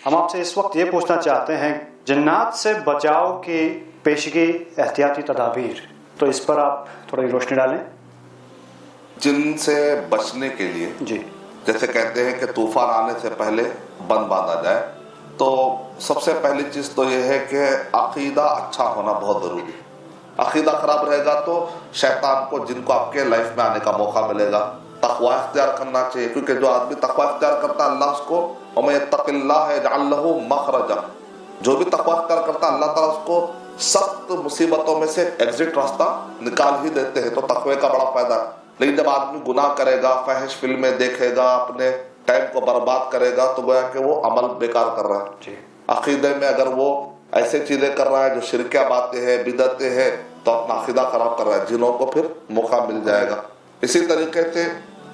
ہم آپ سے اس وقت یہ پوچھنا چاہتے ہیں جنات سے بچاؤ کی پیشگی احتیاطی تدابیر، تو اس پر آپ تھوڑی روشنی ڈالیں۔ جن سے بچنے کے لیے جی، جیسے کہتے ہیں کہ طوفان آنے سے پہلے بند باندھا جائے، تو سب سے پہلی چیز تو یہ ہے کہ عقیدہ اچھا ہونا بہت ضروری ہے۔ عقیدہ خراب رہے گا تو شیطان کو، جن کو آپ کے لائف میں آنے کا موقع ملے گا۔ تقوی اختیار کرنا چاہیے، کیونکہ جو آدمی تقوی اختیار کرتا ہے اللہ اس کو وَمَن يَتَّقِ اللَّهَ يَجْعَلْ لَهُ مَخْرَجًا، جو بھی تقوی اختیار کرتا ہے اللہ تعالیٰ اس کو سخت مصیبتوں میں سے ایگزٹ راستہ نکال ہی دیتے ہیں۔ تو تقوی کا بڑا فائدہ ہے۔ لیکن جب آدمی گناہ کرے گا، فحش فلمیں دیکھے گا، اپنے ٹائم کو برباد کرے گا، تو گویا کہ وہ عمل بیکار کر رہا ہے۔ عقیدے میں اگر وہ ایسے چیزیں کر رہا ہے جو شرکیہ باتیں ہیں، بدعتیں ہیں، تو اپنا عقیدہ خراب کر رہا ہے، جنوں کو پھر موقع مل جائے گا۔ اسی طریقے سے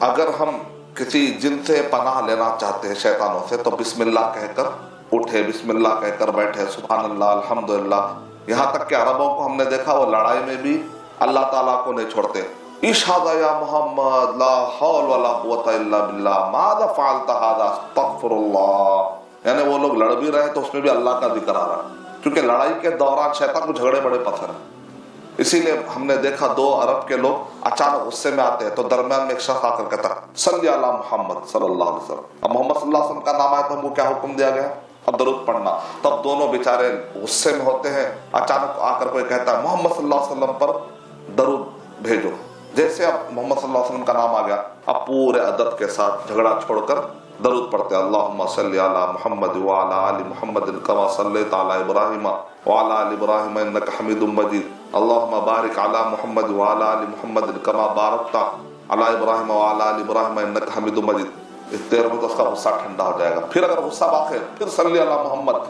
اگر ہم کسی جن سے پناہ لینا چاہتے ہیں، شیطانوں سے، تو بسم اللہ کہہ کر اٹھے، بسم اللہ کہہ کر بیٹھے، سبحان اللہ، الحمدللہ۔ یہاں تک کہ عربوں کو ہم نے دیکھا وہ لڑائی میں بھی اللہ تعالیٰ کو نہیں چھوڑتے۔ اشہد یا محمد لا حول ولا قوت الا باللہ ماذا فعلت هذا استغفر اللہ، یعنی وہ لوگ لڑ بھی رہے تو اس میں بھی اللہ کا ذکر آ رہا ہے، کیونکہ لڑائی کے دوران شیطان کو جھگڑے بڑے پسند ہیں۔ اسی لیے ہم نے دیکھا دو عرب کے لوگ اچانک غصے میں آتے ہیں تو درمیان میں ایک شخص آ کر کہتا ہے صلی علی محمد صلی اللہ علیہ وسلم۔ اب محمد صلی اللہ علیہ وسلم کا نام آیا تو ہم کو کیا حکم دیا گیا؟ اب درود پڑھنا۔ تب دونوں بیچارے غصے میں ہوتے ہیں، اچانک آ کر کوئی کہتا ہے محمد صلی اللہ علیہ وسلم پر درود بھیجو۔ جیسے اب محمد صلی اللہ علیہ وسلم کا نام آ گیا، اب پورے ادب کے ساتھ جھگڑا چھوڑ کر درود پڑھتے ہیں، اللہم صلی علی محمد وعلی آل محمد کما صلیت علی ابراہیم وعلی آل ابراہیم انک حمید مجید، اللہم بارک علی محمد وعلی آل محمد کما بارکت علی ابراہیم وعلی آل ابراہیم انک حمید مجید۔ اس دیر میں تو اس کا غصہ ٹھنڈا ہو جائے گا، پھر اگر غصہ باقی پھر صلی علی محمد۔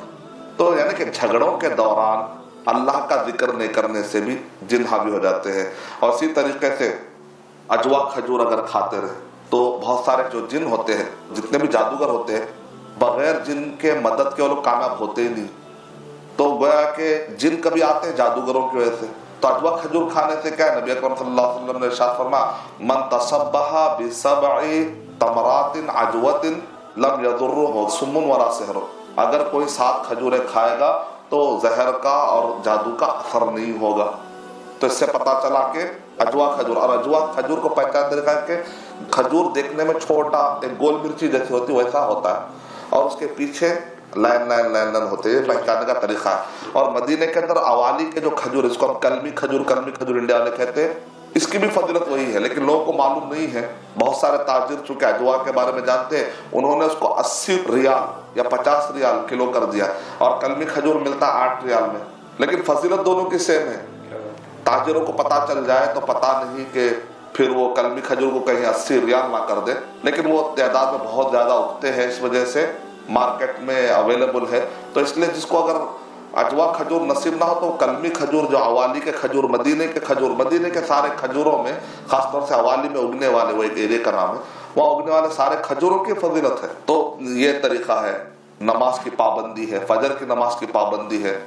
تو یعنی کہ جھگڑوں کے دوران اللہ کا ذکر نہیں کرنے سے بھی جن حاوی ہو جاتے ہیں۔ اور اسی طریقے سے اجوا کھجور اگر کھاتے رہے تو بہت سارے جو جن ہوتے ہیں، جتنے بھی جادوگر ہوتے ہیں، بغیر جن کے مدد کے وہ لوگ کامیاب ہوتے ہی نہیں۔ تو گویا کہ جن کبھی آتے ہیں جادوگروں کی وجہ سے۔ تو اجوا کھجور کھانے سے کیا ہے؟ نبی اکرم صلی اللہ علیہ وسلم نے ارشاد فرمایا من تصبح بسبع تمرات عجوۃ لم یضرہ سم ولا سحر، اگر کوئی 7 کھجوریں کھائے گا تو زہر کا اور جادو کا اثر نہیں ہوگا۔ تو اس سے پتہ چلا کہ اجوا کھجور، اور اجوا کھجور کو پہچان طریقہ ہے کہ کھجور دیکھنے میں چھوٹا ایک گول مرچی جیسی ہوتی ویسا ہوتا ہے، اور اس کے پیچھے لائن ہوتے ہیں، یہ پہچاننے کا طریقہ ہے۔ اور مدینے کے اندر اوالی کے جو کھجور، اس کو ہم کلمی کھجور انڈیا والے کہتے ہیں، اس کی بھی فضیلت وہی ہے، لیکن لوگوں کو معلوم نہیں ہے۔ بہت سارے تاجر چونکہ اجوا کے بارے میں جانتے ہیں، انہوں نے اس کو 80 ریال یا 50 ریال کلو کر دیا، اور کلمی کھجور ملتا 8 ریال میں، لیکن فضیلت دونوں کی سیم ہے۔ تاجروں کو پتہ چل جائے تو پتہ نہیں کہ پھر وہ کلمی کھجور کو کہیں 80 ریال نہ کر دے، لیکن وہ تعداد میں بہت زیادہ اگتے ہیں، اس وجہ سے مارکیٹ میں اویلیبل ہے۔ تو اس لیے جس کو اگر اجوا کھجور نصیب نہ ہو تو کلمی کھجور، جو اوالی کے کھجور، مدینے کے کھجور، مدینے کے سارے کھجوروں میں خاص طور سے اوالی میں اگنے والے، وہ ایک ایریا کا نام ہے، وہاں اگنے والے سارے کھجوروں کی فضیلت ہے۔ تو یہ طریقہ ہے۔ نماز کی پابندی ہے، فجر کی نماز کی پابندی ہے۔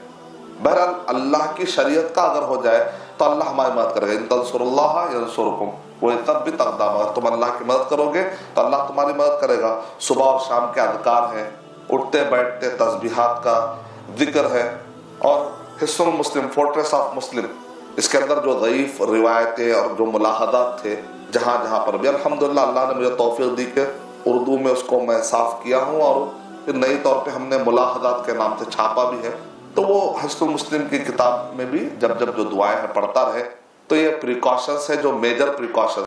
بہرحال اللہ کی شریعت کا اگر ہو جائے تو اللہ ہماری مدد کرے گا۔ ان تنصروا اللہ ینصرکم ویثبت اقدامکم، اگر تم اللہ کی مدد کرو گے تو اللہ تمہاری مدد کرے گا۔ صبح اور شام کے اذکار ہیں، اٹھتے بیٹھتے تسبیحات کا ذکر ہے، اور حصن مسلم، فورٹریس آف مسلم، اس کے اندر جو ضعیف روایتیں اور جو ملاحظات تھے جہاں پر بھی الحمدللہ اللہ نے مجھے توفیق دی کہ اردو میں اس کو میں صاف کیا ہوں، اور پھر نئی طور پہ ہم نے ملاحظات کے نام سے چھاپا بھی ہے۔ تو وہ حصن مسلم کی کتاب میں بھی جب جو دعائیں ہیں پڑھتا رہے۔ تو یہ پریکاشنز ہے جو میجر پریکاشنز